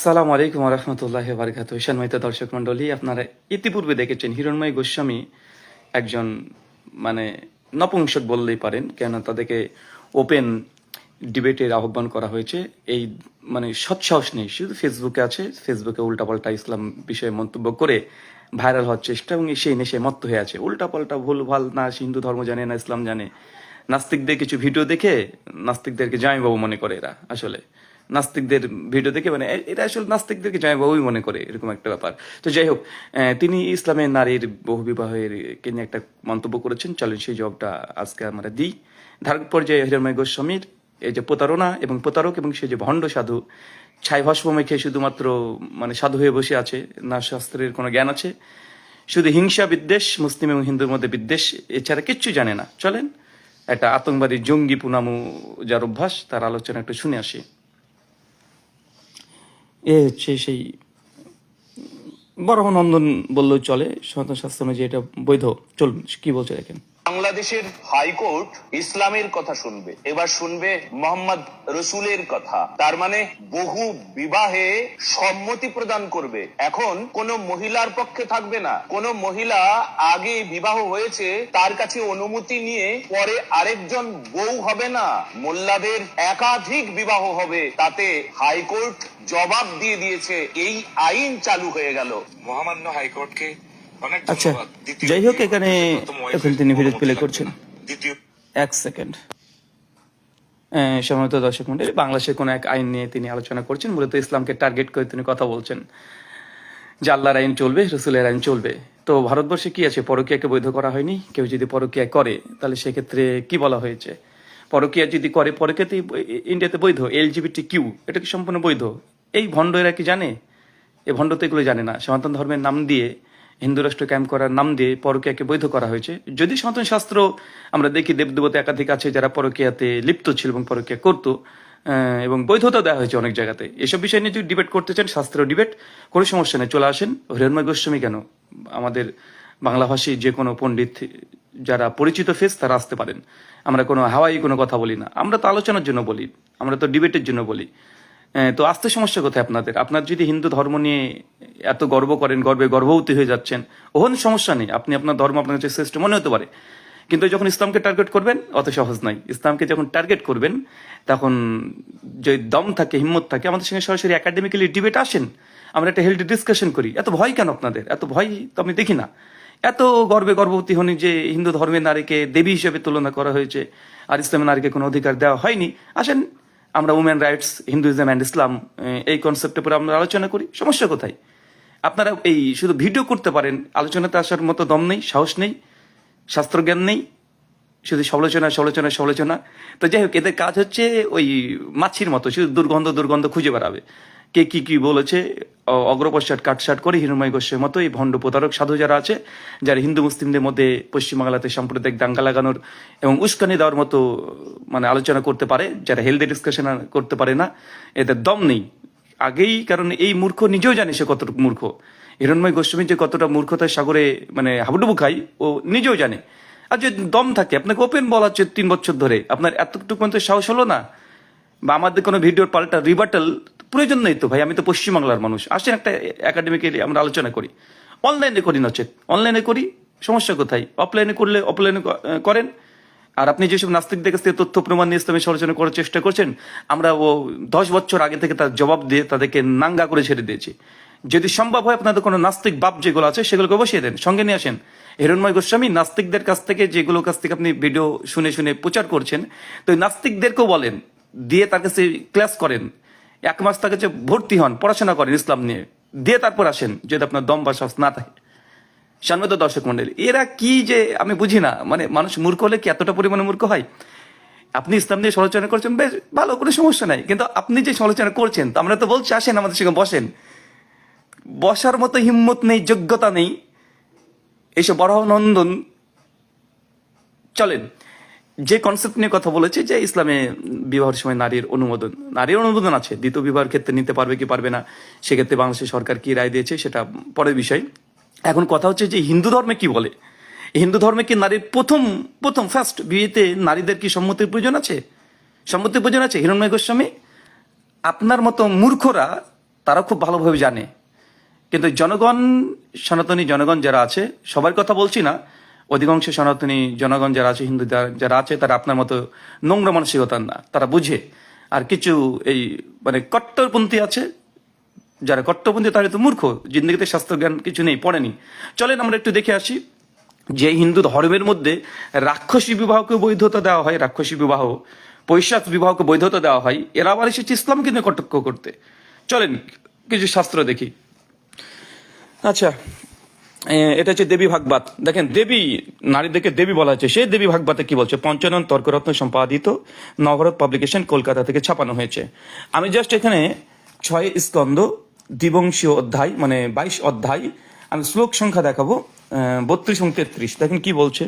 আসসালামু আলাইকুম রহমতুল্লাহ বারকাত। সম্মানিত দর্শক মন্ডলী, আপনারা ইতিপূর্বে দেখেছেন হিরণময় গোস্বামী একজন মানে নপুংসক বললেই পারেন, কেন তাদেরকে ওপেন ডিবেটের আহ্বান করা হয়েছে। এই মানে সৎসাহস নেই, শুধু ফেসবুকে আছে, ফেসবুকে উল্টাপাল্টা ইসলাম বিষয়ে মন্তব্য করে ভাইরাল হওয়ার চেষ্টা, এবং সেই নেশে মত্ত হয়ে আছে। উল্টাপাল্টা ভুল ভাল না হিন্দু ধর্ম জানে না ইসলাম জানে, নাস্তিকদের কিছু ভিডিও দেখে নাস্তিকদেরকে জামাইবাবু মনে করে। এরা আসলে নাস্তিকদের ভিডিও দেখে মানে এটা আসলে নাস্তিকদেরকে জামাইবাবুই মনে করে, এরকম একটা ব্যাপার। তো যাই হোক, তিনি ইসলামের নারীর বহু বিবাহের কে নিয়ে একটা মন্তব্য করেছেন। চলেন সেই জবাবটা আজকে আমরা দিই। ধার্মিক পর্যায়ে হিরণময় গোস্বামীর এই যে প্রতারণা এবং প্রতারক এবং সে যে ভণ্ড সাধু, ছাই ভস্ম মেখে শুধুমাত্র মানে সাধু হয়ে বসে আছে, না শাস্ত্রের কোনো জ্ঞান আছে, শুধু হিংসা বিদ্বেষ, মুসলিম এবং হিন্দুর মধ্যে বিদ্বেষ, এছাড়া কিচ্ছু জানে না। চলেন একটা আতঙ্কবাদী জঙ্গি পুনামু যার অভ্যাস, তার আলোচনা একটু শুনে আসি। এ হচ্ছে সেই বরাহনন্দন বললেও চলে, সনাতন শাস্ত্র অনুযায়ী এটা বৈধ। চলুন কি বলছে দেখেন। বাংলাদেশের হাইকোর্ট ইসলামের কথা শুনবে, এবার শুনবে মোহাম্মদ রসুলের কথা। তার মানে বহু বিবাহে সম্মতি প্রদান করবে। এখন কোন মহিলার পক্ষে থাকবে না, কোন মহিলা আগে বিবাহ হয়েছে তার কাছে অনুমতি নিয়ে পরে আরেকজন বউ হবে না, মোল্লাদের একাধিক বিবাহ হবে। তাতে হাইকোর্ট জবাব দিয়ে দিয়েছে, এই আইন চালু হয়ে গেল। মহামান্য হাইকোর্টকে আচ্ছা, যাই হোক, এখানে এখন তিনি ভিডিও প্লে করছেন। এক সেকেন্ড। সম্মানিত দর্শক মন্ডলী, বাংলাদেশের কোন এক আইন নিয়ে তিনি আলোচনা করছেন। মূলত ইসলামকে টার্গেট করে তিনি কথা বলছেন যে আল্লাহর আইন চলবে, রসুলের আইন চলবে। তো ভারতবর্ষে কি আছে? পরকীয়াকে বৈধ করা হয়নি। কেউ যদি পরকীয়া করে তাহলে সেক্ষেত্রে কি বলা হয়েছে? পরকীয়া যদি করে, পরকীয়াতে ইন্ডিয়াতে বৈধ। LGBT এটা কি সম্পূর্ণ বৈধ? এই ভণ্ড এরা কি জানে? এই ভণ্ড তো এগুলো জানে না। সনাতন ধর্মের নাম দিয়ে, হিন্দু রাষ্ট্র ক্যাম্প করার নাম দিয়ে পরকীয়াকে বৈধ করা হয়েছে। যদি সনাতন শাস্ত্র আমরা দেখি, দেবদেবতা একাধিক আছে যারা পরকীয়াতে লিপ্ত ছিল এবং পরকীয়া করতো, এবং বৈধতা দেওয়া হয়েছে অনেক জায়গাতে। এসব বিষয় নিয়ে যদি ডিবেট করতে চান, শাস্ত্রীয় ডিবেট, কোনো সমস্যা নেই, চলে আসেন। হিরণময় গোস্বামী কেন, আমাদের বাংলাভাষী যে কোনো পণ্ডিত যারা পরিচিত ফেস তারা আসতে পারেন। আমরা কোনো হাওয়াই কোনো কথা বলি না, আমরা তো আলোচনার জন্য বলি, আমরা তো ডিবেটের জন্য বলি। তো আসতে সমস্যা কোথায় আপনাদের? আপনার যদি হিন্দু ধর্ম নিয়ে এত গর্ব করেন, গর্বে গর্ভবতী হয়ে যাচ্ছেন, ওহন সমস্যা নেই। আপনি আপনার ধর্ম আপনার কাছে শ্রেষ্ঠ মনে হতে পারে, কিন্তু যখন ইসলামকে টার্গেট করবেন অত সহজ নয়। ইসলামকে যখন টার্গেট করবেন তখন যে দম থাকে, হিম্মত থাকে, আমাদের সঙ্গে সরাসরি একাডেমিক্যালি ডিবেট আসেন, আমরা একটা হেলদি ডিসকাশন করি। এত ভয় কেন আপনাদের? এত ভয় তো আমি দেখি না। এত গর্বে গর্ভবতী হনি যে হিন্দু ধর্মের নারীকে দেবী হিসেবে তুলনা করা হয়েছে আর ইসলামের নারীকে কোনো অধিকার দেওয়া হয়নি। আসেন আমরা উমেন রাইটস, হিন্দুইজম অ্যান্ড ইসলাম, এই কনসেপ্টের উপরে আমরা আলোচনা করি। সমস্যা কোথায়? আপনারা এই শুধু ভিডিও করতে পারেন, আলোচনাতে আসার মতো দম নেই, সাহস নেই, শাস্ত্রজ্ঞান নেই, শুধু সমালোচনা সমালোচনা সমালোচনা। তো যাই হোক, এদের কাজ হচ্ছে ওই মাছির মতো শুধু দুর্গন্ধ দুর্গন্ধ খুঁজে বেড়াবে। কে কি কি বলেছে অগ্রপশ্চাৎ কাটসাট করে হিরণময় গোস্বামীর মতো এই ভণ্ড প্রতারক সাধু যারা আছে, যারা হিন্দু মুসলিমদের মধ্যে পশ্চিমবাংলাতে সাম্প্রদায়িক দাঙ্গা লাগানোর এবং উস্কানি দেওয়ার মতো মানে আলোচনা করতে পারে, যারা হেলদি ডিসকাশন করতে পারে না, এদের দম নেই আগেই। কারণ এই মূর্খ নিজেও জানে সে কতটুকু মূর্খ। হিরণময় গোস্বামী যে কতটা মূর্খতার সাগরে মানে হাবুডুবু খায় ও নিজেও জানে। আর যদি দম থাকে, আপনাকে ওপেন বলা হচ্ছে 3 বছর ধরে, আপনার এতটুকু মতো সাহস হলো না? বা আমাদের কোনো ভিডিওর পাল্টা রিবাটাল প্রয়োজন নেই তো ভাই, আমি তো পশ্চিমবাংলার মানুষ। আসেন একটা একাডেমিক্যালি আমরা আলোচনা করি, অনলাইনে করি, নচেত অনলাইনে করি, সমস্যা কোথায়? অফলাইনে করলে অফলাইনে করেন। আর আপনি যেসব নাস্তিকদের কাছ থেকে তথ্য প্রমাণ নিয়ে ইসলামের সমালোচনা করার চেষ্টা করছেন, আমরা 10 বছর আগে থেকে তার জবাব দিয়ে তাদেরকে নাঙ্গা করে ছেড়ে দিয়েছি। যদি সম্ভব হয় আপনাদের কোনো নাস্তিক বাপ যেগুলো আছে সেগুলোকে বসিয়ে দেন, সঙ্গে নিয়ে আসেন। হিরণময় গোস্বামী নাস্তিকদের কাছ থেকে যেগুলো কাছ থেকে আপনি ভিডিও শুনে শুনে প্রচার করছেন, তো নাস্তিকদেরকেও বলেন, দিয়ে তার কাছে ক্লাস করেন, 1 মাস তার কাছে ভর্তি হন, পড়াশোনা করেন ইসলাম নিয়ে, দিয়ে তারপর আসেন যদি আপনার দম বা সাহস না থাকে। সম্মানিত দর্শক মন্ডলী, এরা কি যে আমি বুঝি না, মানে মানুষ মূর্খ হলে কি এতটা পরিমাণে মূর্খ হয়? আপনি ইসলাম নিয়ে সমালোচনা করছেন, বেশ ভালো, কোনো সমস্যা নাই, কিন্তু আপনি যে সমালোচনা করছেন, তো আমরা তো বলছি আসেন আমাদের সঙ্গে বসেন। বসার মতো হিম্মত নেই, যোগ্যতা নেই, এইসব বরাহনন্দন। চলেন যে কনসেপ্ট নিয়ে কথা বলেছে যে ইসলামে বিবাহের সময় নারীর অনুমোদন আছে, দ্বিতীয় বিবাহের ক্ষেত্রে নিতে পারবে কি পারবে না, সেক্ষেত্রে বাংলাদেশের সরকার কি রায় দিয়েছে সেটা পরের বিষয়। এখন কথা হচ্ছে যে হিন্দু ধর্মে কি বলে। হিন্দু ধর্মে কি নারীর প্রথম ফার্স্ট বিয়েতে নারীদের কি সম্মতির প্রয়োজন আছে? সম্মতির প্রয়োজন আছে? হিরণময় গোস্বামী, আপনার মতো মূর্খরা তারা খুব ভালোভাবে জানে। কিন্তু জনগণ, সনাতনী জনগণ যারা আছে, সবার কথা বলছি না, অধিকাংশ সনাতনী জনগণ যারা আছে, হিন্দু যারা আছে, তারা আপনার মতো নোংরা মানসিকতার না, তারা বুঝে। আর কিছু এই মানে কট্টরপন্থী আছে, যারা কট্টরপন্থী তারা তো মূর্খ, জিন্দগিতে শাস্ত্র জ্ঞান কিছু নেই, পড়েনি। চলেন আমরা একটু দেখে আসি যে হিন্দু ধর্মের মধ্যে রাক্ষসী বিবাহকে বৈধতা দেওয়া হয়, রাক্ষসী বিবাহ, পৈশাচ বিবাহকে বৈধতা দেওয়া হয়, এরা আবার এসেছে ইসলামকে নিয়ে কটাক্ষ করতে। চলেন কিছু শাস্ত্র দেখি। আচ্ছা, এটা হচ্ছে দেবী ভাগবত। দেখেন, দেবী, নারীদেরকে দেবী বলা হচ্ছে। সেই দেবী ভাগবতে কি বলছে? পঞ্চানন তর্করত্ন সম্পাদিত, নবভারত পাবলিকেশন, কলকাতা থেকে ছাপানো হয়েছে। আমি জাস্ট এখানে 6 স্কন্দ দ্বিবংশীয় অধ্যায়, মানে 22 অধ্যায়, আমি শ্লোক সংখ্যা দেখাবো, 32 এবং 33। দেখেন কি বলছে।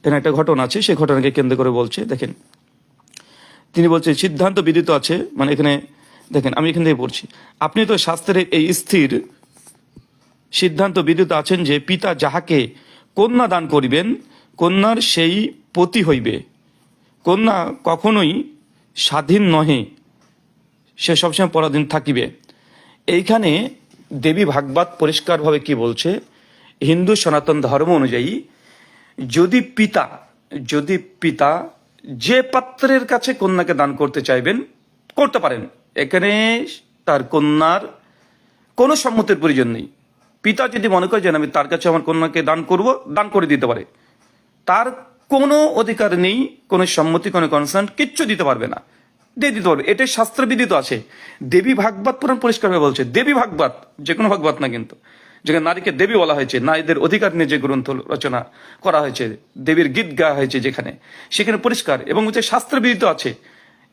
এখানে একটা ঘটনা আছে, সেই ঘটনাকে কেন্দ্র করে বলছে। দেখেন, তিনি বলছে সিদ্ধান্ত বিদিত আছে, মানে এখানে দেখেন, আমি এখান থেকে পড়ছি। আপনি তো শাস্ত্রের এই স্থির সিদ্ধান্ত বিদিত আছেন যে পিতা যাহাকে কন্যা দান করিবেন, কন্যার সেই পতি হইবে। কন্যা কখনোই স্বাধীন নহে, সে সবসময় পরাধীন থাকিবে। এইখানে দেবী ভাগবত পরিষ্কারভাবে কি বলছে? হিন্দু সনাতন ধর্ম অনুযায়ী যদি পিতা যে পাত্রের কাছে কন্যাকে দান করতে চাইবেন, করতে পারেন। এখানে তার কন্যার কোনো সম্মতির প্রয়োজন নেই। পিতা যদি মনে করে যে আমি তার কাছে আমার কন্যাকে দান করব, দান করে দিতে পারে। তার কোনো অধিকার নেই, কোনো সম্মতি, কোনো কনসার্ন কিচ্ছু দিতে পারবে না, দিয়ে দিতে পারবে। এটাই শাস্ত্রবিদিত আছে। দেবী ভাগবত পুরাণ পরিষ্কারভাবে বলছে। দেবী ভাগবত, যে কোনো ভাগবত না কিন্তু, যেখানে নারীকে দেবী বলা হয়েছে, নারীদের অধিকার নিয়ে যে গ্রন্থ রচনা করা হয়েছে, দেবীর গীত গাওয়া হয়েছে যেখানে, সেখানে পরিষ্কার এবং হচ্ছে শাস্ত্রবিদিত আছে।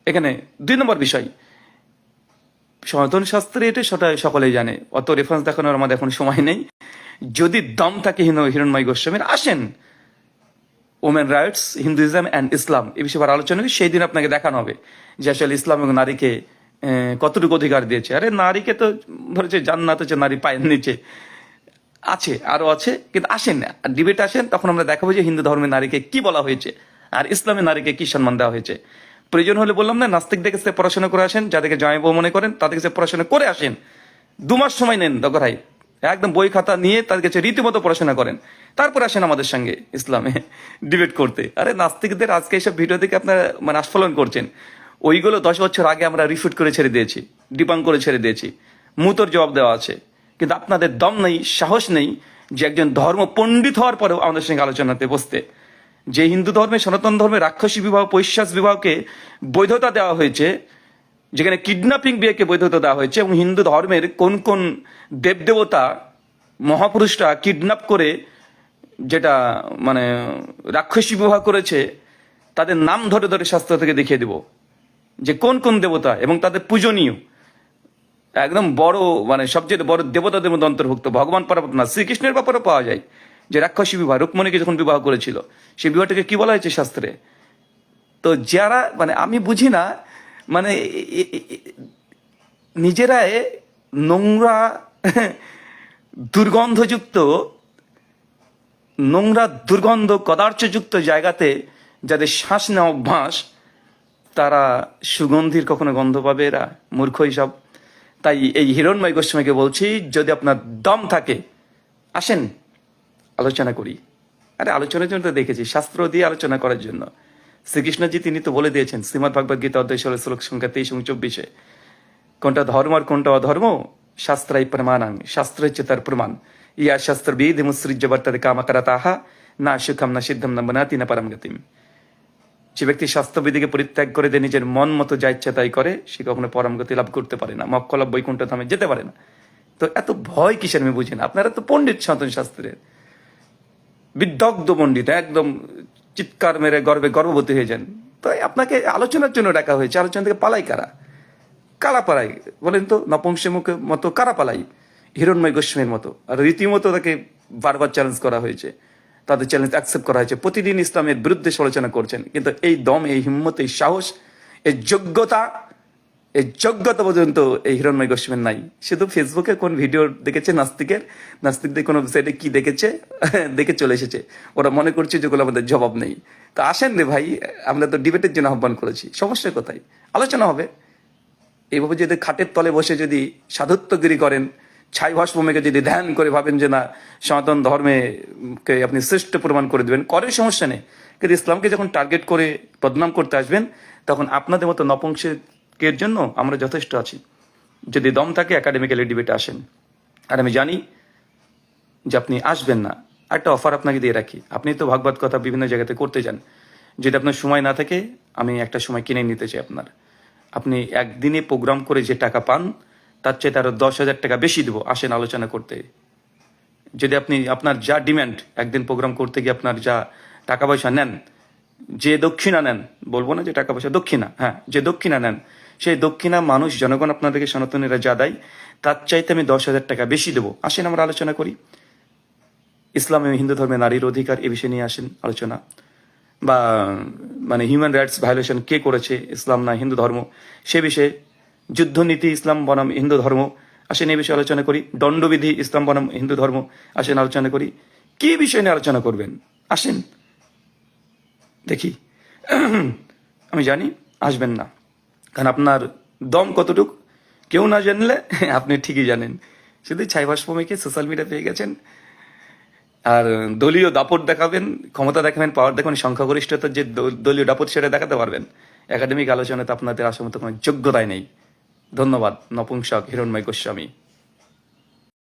এখানে 2 নম্বর বিষয়, সনাতন শাস্ত্রে এটা সেটা সকলেই জানে, অত রেফারেন্স দেখানোর আমাদের এখন সময় নেই। যদি দম থাকে হিরণময় গোস্বামীর, আসেন ওমেন রাইটস, হিন্দুইজম অ্যান্ড ইসলাম, এই বিষয়ে আলোচনা করি। সেই দিন আপনাকে দেখানো হবে যে আসলে ইসলাম এবং নারীকে কতটুকু অধিকার দিয়েছে। আরে নারীকে তো ধরেছে জান্নাত হচ্ছে নারী পায়ের নিচে, আছে আরো আছে, কিন্তু আসেন না, ডিবেট আসেন, তখন আমরা দেখাবো যে হিন্দু ধর্মের নারীকে কি বলা হয়েছে আর ইসলামের নারীকে কি সম্মান দেওয়া হয়েছে। প্রয়োজন হলে বললাম না, নাস্তিকদের কাছে পড়াশোনা করে আসেন, যাদেরকে জামাইবাবু মনে করেন তাদের কাছে পড়াশোনা করে আসেন। 2 মাস সময় নেন দরকার হয়, একদম বই খাতা নিয়ে তাদের কাছে রীতিমতো পড়াশোনা করেন, তারপর আসেন আমাদের সঙ্গে ইসলামে ডিবেট করতে। আরে নাস্তিকদের আজকে এইসব ভিডিও থেকে আপনারা মানে আস্ফলন করছেন, ওইগুলো 10 বছর আগে আমরা রিফুট করে ছেড়ে দিয়েছি, ডিবাং করে ছেড়ে দিয়েছি, মুতোর জবাব দেওয়া আছে। কিন্তু আপনাদের দম নেই, সাহস নেই যে একজন ধর্ম পণ্ডিত হওয়ার পরেও আমাদের সঙ্গে আলোচনাতে বসতে। যে হিন্দু ধর্মে, সনাতন ধর্মে রাক্ষসী বিবাহ, পৈশাচ বিবাহকে বৈধতা দেওয়া হয়েছে, যেখানে কিডন্যাপিং বিয়েকে বৈধতা দেওয়া হয়েছে, এবং হিন্দু ধর্মের কোন কোন দেবদেবতা মহাপুরুষরা কিডন্যাপ করে যেটা মানে রাক্ষসী বিবাহ করেছে, তাদের নাম ধরে ধরে শাস্ত্র থেকে দেখিয়ে দেব যে কোন কোন দেবতা এবং তাদের পূজনীয়, একদম বড় মানে সবচেয়ে বড় দেবতাদের মধ্যে অন্তর্ভুক্ত ভগবান পার্বতী, শ্রীকৃষ্ণের ব্যাপারে পাওয়া যায় যে রাক্ষসী বিবাহ, রুক্মণীকে যখন বিবাহ করেছিল, সেই বিবাহটাকে কি বলা হয়েছে শাস্ত্রে। তো যারা মানে আমি বুঝি না, মানে নিজেরাই নোংরা দুর্গন্ধ কদার্চযুক্ত জায়গাতে যাদের শ্বাস নেওয়া অভ্যাস, তারা সুগন্ধির কখনো গন্ধ পাবে? এরা মূর্খই সব। তাই এই হিরণময় গোস্বামীকে বলছি, যদি আপনার দম থাকে আসেন আলোচনা করি। আরে আলোচনার জন্য তো দেখেছি, শাস্ত্র দিয়ে আলোচনা করার জন্য। শ্রীকৃষ্ণজি তিনি তো বলে দিয়েছেন শ্রীমদ ভগবদ গীতা অধ্যায় 16 শ্লোক সংখ্যা 23 এবং 24, কোনটা ধর্ম আর কোনটা অধর্ম, শাস্ত্রাই প্রমাণাং, শাস্ত্র হচ্ছে তার প্রমাণ। ইয়া শাস্ত্র বিধি মুসৃজ্য বর্ততে কামাকারাতাহা না সুখম না সিদ্ধম না বনাতি না পরম গতিম। যে ব্যক্তি শাস্ত্রবিধিকে পরিত্যাগ করে দিয়ে নিজের মন মতো যা ইচ্ছা তাই করে, সে কখনো পরম গতি লাভ করতে পারে না, মক্কলাভ বৈকুণ্ঠ ধামে যেতে পারে না। তো এত ভয় কিসের আমি বুঝি না। আপনারা তো পণ্ডিত, সনাতন শাস্ত্রের বিদগ্ধ পণ্ডিত, একদম চিৎকার মেরে গর্ভবতী হয়ে যান। তো আপনাকে আলোচনার জন্য ডাকা হয়েছে, আলোচনা থেকে পালাই কারা পালাই বলেন তো? নপুংসের মুখের মতো কারা পালাই? হিরণময় গোস্বামীর মতো। আর রীতিমতো তাকে বারবার চ্যালেঞ্জ করা হয়েছে, তাদের চ্যালেঞ্জ অ্যাকসেপ্ট করা হয়েছে, প্রতিদিন ইসলামের বিরুদ্ধে সমালোচনা করছেন। কিন্তু এই দম, এই হিম্মত, এই সাহস, এই যোগ্যতা পর্যন্ত এই হিরণময় গোস্বামীর নাই। শুধু ফেসবুকে কোন ভিডিও দেখেছে নাস্তিকদের কোন ওয়েবসাইটে কি দেখেছে, দেখে চলে এসেছে। ওরা মনে করছে যেগুলো আমাদের জবাব নেই। তো আসেন রে ভাই, আমরা তো ডিবেটের জন্য আহ্বান করেছি, সমস্যা কোথায়? আলোচনা হবে। এইভাবে যদি খাটের তলে বসে যদি সাধুত্বগিরি করেন, ছাই ভস্মকে যদি ধ্যান করে ভাবেন যে না সনাতন ধর্মে কে আপনি শ্রেষ্ঠ প্রমাণ করে দেবেন, করে সমস্যা নেই, কিন্তু ইসলামকে যখন টার্গেট করে বদনাম করতে আসবেন তখন আপনাদের মতো নপুংসকের জন্য আমরা যথেষ্ট আছি। যদি দম থাকে একাডেমিক্যালি ডিবেটে আসেন। আর আমি জানি যে আপনি আসবেন না, একটা অফার আপনাকে দিয়ে রাখি, আপনি তো ভাগবত কথা বিভিন্ন জায়গাতে করতে যান, যদি আপনার সময় না থাকে আমি একটা সময় কিনে নিতে চাই আপনার। আপনি একদিনে প্রোগ্রাম করে যে টাকা পান তার চেয়ে আরো 10,000 টাকা বেশি দেবো, আসেন আলোচনা করতে। যদি আপনি আপনার যা ডিমান্ড, একদিন প্রোগ্রাম করতে গিয়ে আপনার যা টাকা পয়সা নেন, যে দক্ষিণা নেন, বলবো না যে টাকা পয়সা, দক্ষিণা, হ্যাঁ, যে দক্ষিণা নেন, সেই দক্ষিণা মানুষ জনগণ আপনাদেরকে সনাতনীরা যা দেয় তার চাইতে আমি 10,000 টাকা বেশি দেবো, আসেন আমরা আলোচনা করি। ইসলাম এবং হিন্দু ধর্মে নারীর অধিকার এ বিষয়ে নিয়ে আসেন আলোচনা, বা মানে হিউম্যান রাইটস ভায়োলেশন কে করেছে, ইসলাম না হিন্দু ধর্ম, সে বিষয়ে। যুদ্ধনীতি ইসলাম বনাম হিন্দু ধর্ম, আসেন এই বিষয়ে আলোচনা করি। দণ্ডবিধি ইসলাম বনাম হিন্দু ধর্ম, আসেন আলোচনা করি। কি বিষয় নিয়ে আলোচনা করবেন আসেন দেখি। আমি জানি আসবেন না, কারণ আপনার দম কতটুক কেউ না জানলে আপনি ঠিকই জানেন। শুধু ছাই ভস্মকে সোশ্যাল মিডিয়া পেয়ে গেছেন, আর দলীয় দাপট দেখাবেন, ক্ষমতা দেখাবেন, পাওয়ার দেখাবেন, সংখ্যাগরিষ্ঠতার যে দলীয় দাপট সেটা দেখাতে পারবেন। একাডেমিক আলোচনাতে আপনাদের আসার মতো কোনো যোগ্যতাই নেই। ধন্যবাদ নপুংসক হিরণ্ময় গোস্বামী।